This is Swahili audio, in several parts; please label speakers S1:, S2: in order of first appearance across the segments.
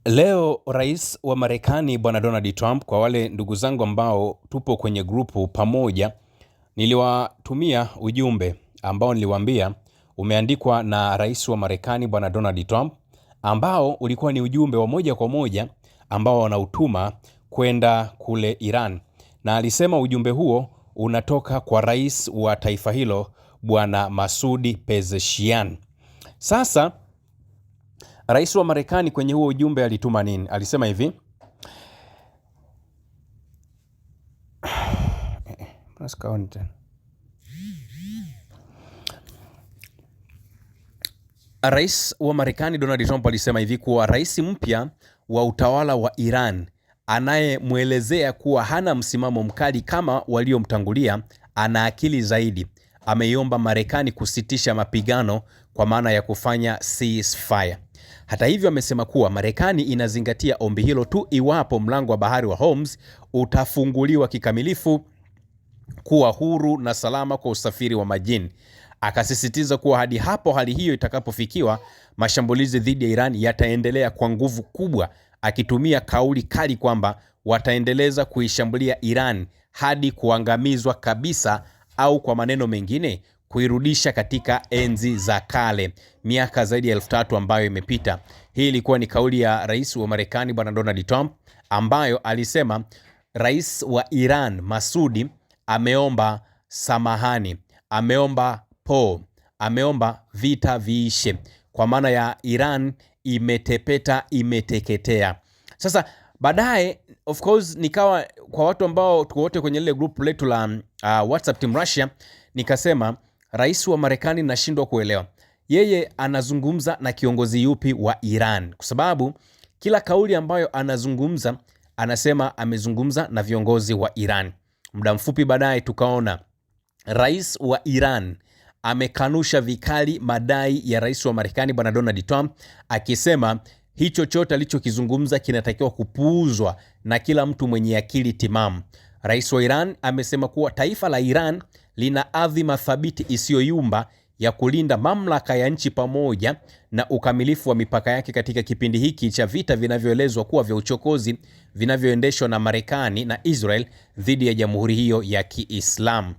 S1: Leo rais wa Marekani bwana Donald Trump, kwa wale ndugu zangu ambao tupo kwenye grupu pamoja, niliwatumia ujumbe ambao niliwaambia umeandikwa na rais wa Marekani bwana Donald Trump, ambao ulikuwa ni ujumbe wa moja kwa moja ambao wanautuma kwenda kule Iran, na alisema ujumbe huo unatoka kwa rais wa taifa hilo bwana Masoud Pezeshkian. Sasa rais wa Marekani kwenye huo ujumbe alituma nini? Alisema hivi. Rais wa Marekani Donald Trump alisema hivi kuwa rais mpya wa utawala wa Iran anayemwelezea kuwa hana msimamo mkali kama waliomtangulia, ana akili zaidi, ameiomba Marekani kusitisha mapigano kwa maana ya kufanya ceasefire. Hata hivyo, amesema kuwa Marekani inazingatia ombi hilo tu iwapo mlango wa bahari wa Hormuz utafunguliwa kikamilifu kuwa huru na salama kwa usafiri wa majini. Akasisitiza kuwa hadi hapo hali hiyo itakapofikiwa, mashambulizi dhidi ya Iran yataendelea kwa nguvu kubwa, akitumia kauli kali kwamba wataendeleza kuishambulia Iran hadi kuangamizwa kabisa, au kwa maneno mengine kuirudisha katika enzi za kale, miaka zaidi ya 3000 ambayo imepita. Hii ilikuwa ni kauli ya rais wa Marekani bwana Donald Trump, ambayo alisema rais wa Iran Masoud ameomba samahani, ameomba ameomba vita viishe, kwa maana ya Iran imetepeta, imeteketea. Sasa baadaye, of course, nikawa kwa watu ambao tuko wote kwenye ile group letu la WhatsApp Team Russia, nikasema rais wa Marekani nashindwa kuelewa yeye anazungumza na kiongozi yupi wa Iran, kwa sababu kila kauli ambayo anazungumza anasema amezungumza na viongozi wa Iran. Muda mfupi baadaye tukaona rais wa Iran amekanusha vikali madai ya rais wa Marekani bwana Donald Trump, akisema hicho chote alichokizungumza kinatakiwa kupuuzwa na kila mtu mwenye akili timamu. Rais wa Iran amesema kuwa taifa la Iran lina adhima thabiti isiyoyumba ya kulinda mamlaka ya nchi pamoja na ukamilifu wa mipaka yake katika kipindi hiki cha vita vinavyoelezwa kuwa vya uchokozi vinavyoendeshwa na Marekani na Israel dhidi ya jamhuri hiyo ya Kiislamu.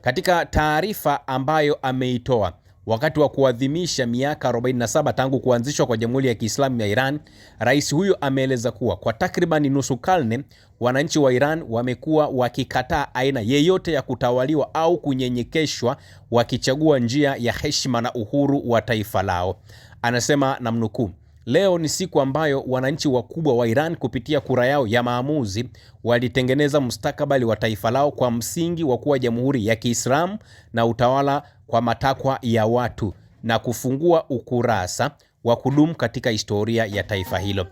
S1: Katika taarifa ambayo ameitoa wakati wa kuadhimisha miaka 47 tangu kuanzishwa kwa Jamhuri ya Kiislamu ya Iran, rais huyo ameeleza kuwa kwa takriban nusu karne wananchi wa Iran wamekuwa wakikataa aina yeyote ya kutawaliwa au kunyenyekeshwa, wakichagua njia ya heshima na uhuru wa taifa lao. Anasema, namnukuu, leo ni siku ambayo wananchi wakubwa wa Iran kupitia kura yao ya maamuzi walitengeneza mustakabali wa taifa lao kwa msingi wa kuwa jamhuri ya Kiislamu na utawala kwa matakwa ya watu, na kufungua ukurasa wa kudumu katika historia ya taifa hilo.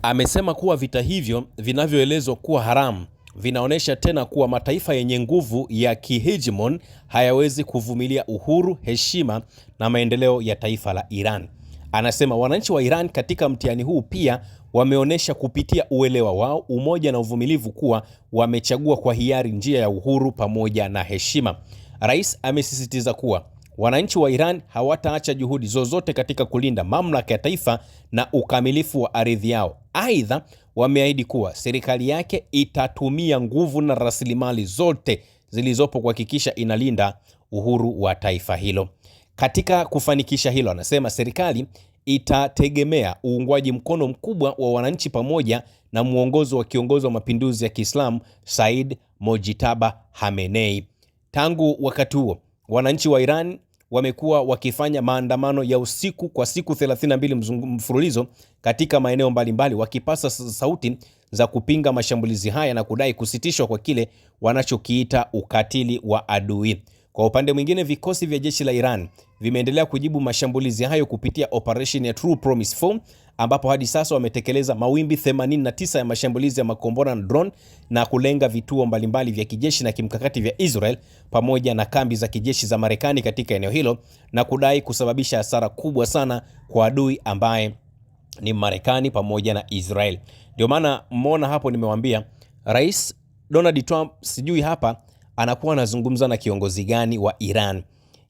S1: Amesema kuwa vita hivyo vinavyoelezwa kuwa haramu vinaonyesha tena kuwa mataifa yenye nguvu ya kihegemon hayawezi kuvumilia uhuru, heshima na maendeleo ya taifa la Iran. Anasema wananchi wa Iran katika mtihani huu pia wameonyesha kupitia uelewa wao, umoja na uvumilivu kuwa wamechagua kwa hiari njia ya uhuru pamoja na heshima. Rais amesisitiza kuwa wananchi wa Iran hawataacha juhudi zozote katika kulinda mamlaka ya taifa na ukamilifu wa ardhi yao. Aidha, wameahidi kuwa serikali yake itatumia nguvu na rasilimali zote zilizopo kuhakikisha inalinda uhuru wa taifa hilo. Katika kufanikisha hilo, anasema serikali itategemea uungwaji mkono mkubwa wa wananchi pamoja na muongozo wa kiongozi wa mapinduzi ya Kiislamu Said Mojtaba Khamenei. Tangu wakati huo, wananchi wa Iran wamekuwa wakifanya maandamano ya usiku kwa siku 32 mfululizo katika maeneo mbalimbali, wakipasa sauti za kupinga mashambulizi haya na kudai kusitishwa kwa kile wanachokiita ukatili wa adui. Kwa upande mwingine, vikosi vya jeshi la Iran vimeendelea kujibu mashambulizi hayo kupitia operation ya True Promise 4, ambapo hadi sasa wametekeleza mawimbi 89 ya mashambulizi ya makombora na drone na kulenga vituo mbalimbali vya kijeshi na kimkakati vya Israel pamoja na kambi za kijeshi za Marekani katika eneo hilo, na kudai kusababisha hasara kubwa sana kwa adui ambaye ni Marekani pamoja na Israel. Ndio maana mmeona hapo nimewaambia Rais Donald Trump sijui hapa anakuwa anazungumza na kiongozi gani wa Iran.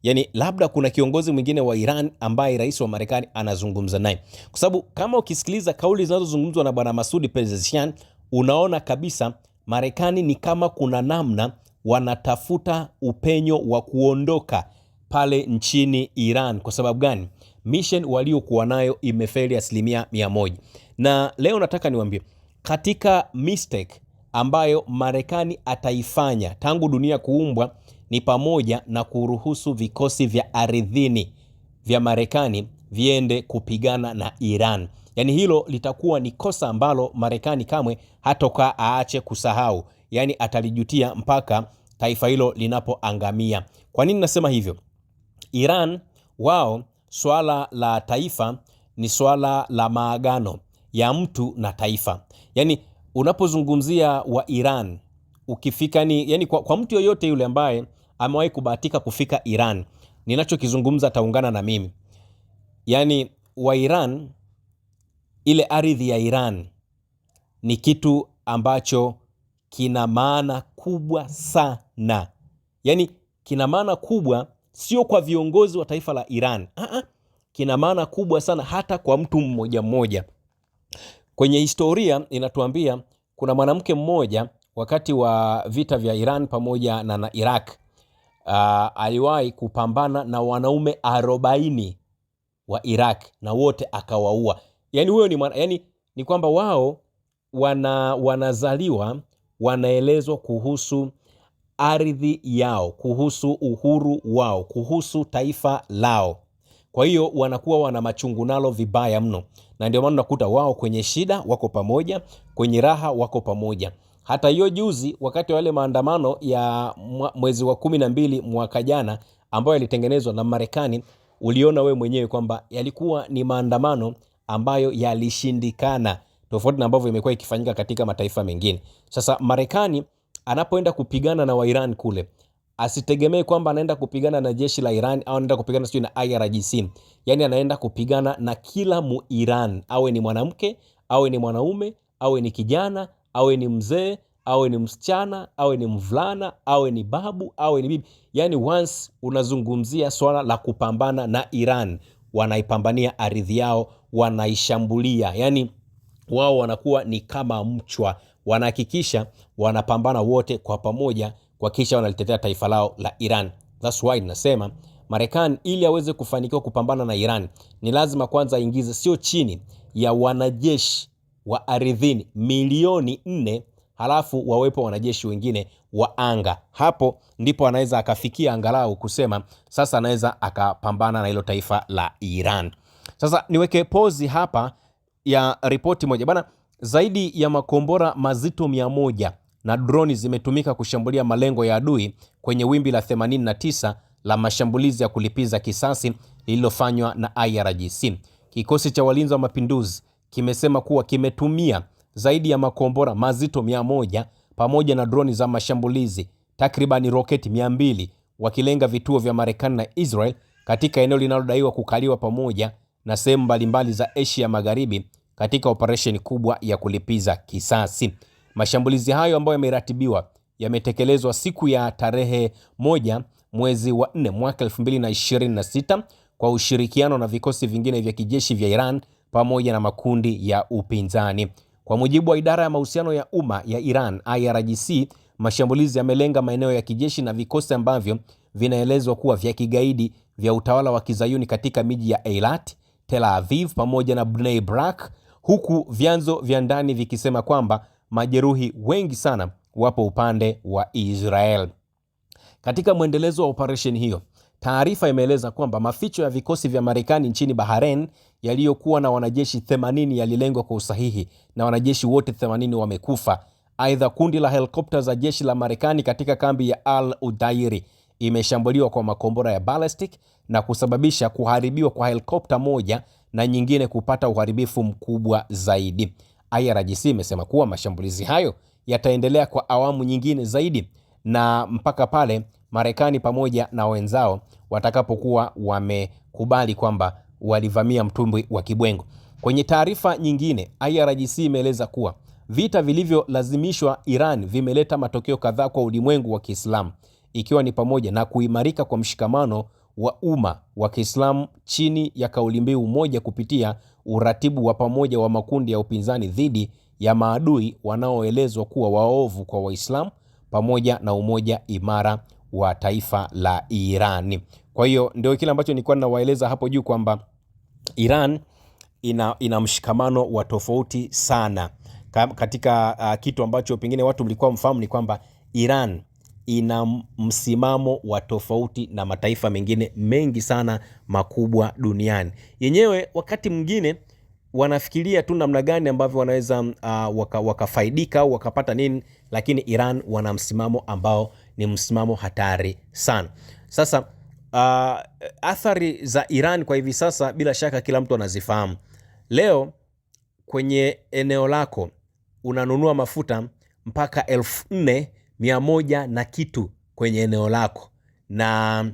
S1: Yani labda kuna kiongozi mwingine wa Iran ambaye rais wa Marekani anazungumza naye, kwa sababu kama ukisikiliza kauli zinazozungumzwa na bwana Masoud Pezeshkian, unaona kabisa Marekani ni kama kuna namna wanatafuta upenyo wa kuondoka pale nchini Iran. Kwa sababu gani? Mission waliokuwa nayo imefeli 100%. Na leo nataka niwaambie katika mistake ambayo Marekani ataifanya tangu dunia kuumbwa ni pamoja na kuruhusu vikosi vya ardhini vya Marekani viende kupigana na Iran. Yani hilo litakuwa ni kosa ambalo Marekani kamwe hatoka aache kusahau. Yani atalijutia mpaka taifa hilo linapoangamia. Kwa nini nasema hivyo? Iran wao swala la taifa ni swala la maagano ya mtu na taifa. Yani unapozungumzia wa Iran ukifika yani kwa mtu yoyote yule ambaye amewahi kubahatika kufika Iran, ninachokizungumza ataungana na mimi. Yani wa Iran, ile ardhi ya Iran ni kitu ambacho kina maana kubwa sana. Yani kina maana kubwa sio kwa viongozi wa taifa la Iran. Kina maana kubwa sana hata kwa mtu mmoja mmoja. Kwenye historia inatuambia kuna mwanamke mmoja wakati wa vita vya Iran pamoja na Iraq, aliwahi kupambana na wanaume 40 wa Iraq na wote akawaua. Yani huyo ni kwamba wao wanazaliwa wanaelezwa kuhusu ardhi yao, kuhusu uhuru wao, kuhusu taifa lao. Kwa hiyo wanakuwa wana machungu nalo vibaya mno, na ndio maana unakuta wao kwenye shida wako pamoja, kwenye raha wako pamoja. Hata hiyo juzi wakati wale maandamano ya mwezi wa 12 mwaka jana ambayo yalitengenezwa na Marekani, uliona we mwenyewe kwamba yalikuwa ni maandamano ambayo yalishindikana, tofauti na ambavyo imekuwa ikifanyika katika mataifa mengine. Sasa Marekani anapoenda kupigana na wa Iran kule, asitegemee kwamba anaenda kupigana na jeshi la Iran au anaenda kupigana na IRGC. Yani anaenda kupigana na kila Mu-Iran, awe ni mwanamke, awe ni mwanaume, awe ni kijana, awe ni mzee, awe ni msichana, awe ni mvulana, awe ni babu, awe ni bibi. Yani once unazungumzia swala la kupambana na Iran, wanaipambania ardhi yao, wanaishambulia. Yani wao wanakuwa ni kama mchwa, wanahakikisha wanapambana wote kwa pamoja kwa kisha wanalitetea taifa lao la Iran. That's why nasema Marekani ili aweze kufanikiwa kupambana na Iran ni lazima kwanza aingize sio chini ya wanajeshi wa ardhini 4,000,000, halafu wawepo wanajeshi wengine wa anga. Hapo ndipo anaweza akafikia angalau kusema sasa anaweza akapambana na hilo taifa la Iran. Sasa niweke pause hapa ya ripoti moja bana. Zaidi ya makombora mazito 100 na droni zimetumika kushambulia malengo ya adui kwenye wimbi la 89 la mashambulizi ya kulipiza kisasi lililofanywa na IRGC. Kikosi cha walinzi wa mapinduzi kimesema kuwa kimetumia zaidi ya makombora mazito 100 pamoja na droni za mashambulizi, takribani roketi 200, wakilenga vituo vya Marekani na Israel katika eneo linalodaiwa kukaliwa pamoja na sehemu mbalimbali za Asia Magharibi katika operesheni kubwa ya kulipiza kisasi. Mashambulizi hayo ambayo yameratibiwa yametekelezwa siku ya tarehe 1 mwezi wa 4 mwaka 2026 kwa ushirikiano na vikosi vingine vya kijeshi vya Iran pamoja na makundi ya upinzani. Kwa mujibu wa idara ya mahusiano ya umma ya Iran IRGC, mashambulizi yamelenga maeneo ya kijeshi na vikosi ambavyo vinaelezwa kuwa vya kigaidi vya utawala wa Kizayuni katika miji ya Eilat, Tel Aviv pamoja na Bnei Brak, huku vyanzo vya ndani vikisema kwamba majeruhi wengi sana wapo upande wa Israel. Katika mwendelezo wa operation hiyo, taarifa imeeleza kwamba maficho ya vikosi vya Marekani nchini Bahrain yaliyokuwa na wanajeshi 80 yalilengwa kwa usahihi na wanajeshi wote 80 wamekufa. Aidha, kundi la helikopta za jeshi la Marekani katika kambi ya Al Udairi imeshambuliwa kwa makombora ya ballistic na kusababisha kuharibiwa kwa helikopta moja na nyingine kupata uharibifu mkubwa zaidi. IRGC imesema kuwa mashambulizi hayo yataendelea kwa awamu nyingine zaidi na mpaka pale Marekani pamoja na wenzao watakapokuwa wamekubali kwamba walivamia mtumbwi wa kibwengo. Kwenye taarifa nyingine, IRGC imeeleza kuwa vita vilivyolazimishwa Iran vimeleta matokeo kadhaa kwa ulimwengu wa Kiislamu, ikiwa ni pamoja na kuimarika kwa mshikamano wa umma wa Kiislamu chini ya kauli mbiu moja kupitia uratibu wa pamoja wa makundi ya upinzani dhidi ya maadui wanaoelezwa kuwa waovu kwa Waislamu pamoja na umoja imara wa taifa la Iran. Kwa hiyo ndio kile ambacho nilikuwa ninawaeleza hapo juu kwamba Iran ina mshikamano wa tofauti sana. Katika kitu ambacho pengine watu mlikuwa mfahamu ni kwamba Iran ina msimamo wa tofauti na mataifa mengine mengi sana makubwa duniani. Yenyewe wakati mwingine wanafikiria tu namna gani ambavyo wanaweza wakafaidika au wakapata nini, lakini Iran wana msimamo ambao ni msimamo hatari sana. Sasa athari za Iran kwa hivi sasa bila shaka kila mtu anazifahamu. Leo kwenye eneo lako unanunua mafuta mpaka 4,100 na kitu kwenye eneo lako, na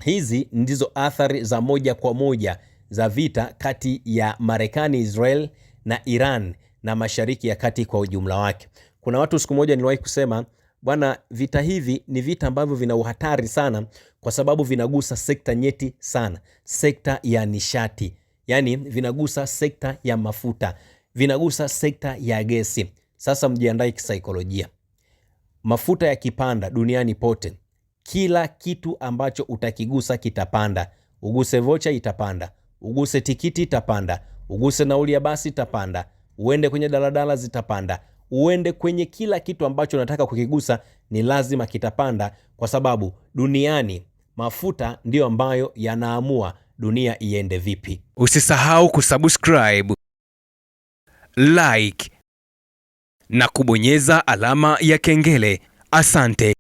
S1: hizi ndizo athari za moja kwa moja za vita kati ya Marekani, Israel na Iran na Mashariki ya Kati kwa ujumla wake. Kuna watu siku moja niliwahi kusema, bwana, vita hivi ni vita ambavyo vina uhatari sana kwa sababu vinagusa sekta nyeti sana, sekta ya nishati. Yani vinagusa sekta ya mafuta, vinagusa sekta ya gesi. Sasa mjiandae kisaikolojia. Mafuta yakipanda duniani pote, kila kitu ambacho utakigusa kitapanda. Uguse vocha itapanda, uguse tikiti itapanda, uguse nauli ya basi itapanda, uende kwenye daladala zitapanda, uende kwenye kila kitu ambacho unataka kukigusa ni lazima kitapanda, kwa sababu duniani mafuta ndiyo ambayo yanaamua dunia iende vipi.
S2: Usisahau kusubscribe, like na kubonyeza alama ya kengele. Asante.